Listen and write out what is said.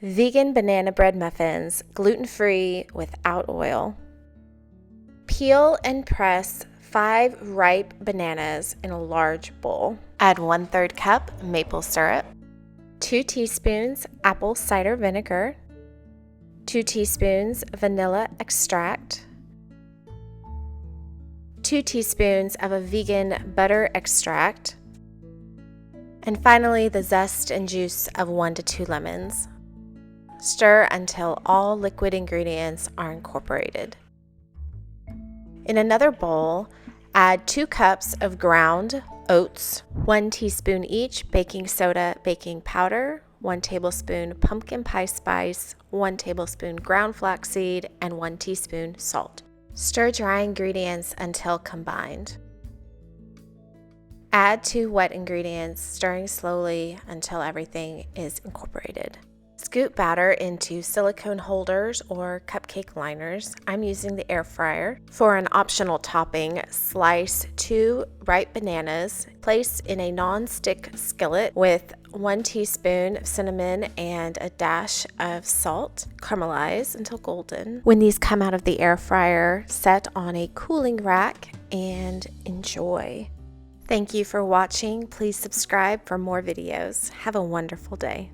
Vegan banana bread muffins, gluten-free without oil. Peel and press 5 ripe bananas in a large bowl. Add 1/3 cup maple syrup, 2 teaspoons apple cider vinegar, 2 teaspoons vanilla extract, 2 teaspoons of a vegan butter extract, and finally the zest and juice of 1 to 2 lemons. Stir until all liquid ingredients are incorporated. In another bowl, add 2 cups of ground oats, 1 teaspoon each baking soda, baking powder, 1 tablespoon pumpkin pie spice, 1 tablespoon ground flaxseed, and 1 teaspoon salt. Stir dry ingredients until combined. Add 2 wet ingredients, stirring slowly until everything is incorporated. Scoop batter into silicone holders or cupcake liners. I'm using the air fryer. For an optional topping, slice 2 ripe bananas. Place in a non-stick skillet with 1 teaspoon of cinnamon and a dash of salt. Caramelize until golden. When these come out of the air fryer, set on a cooling rack and enjoy. Thank you for watching. Please subscribe for more videos. Have a wonderful day.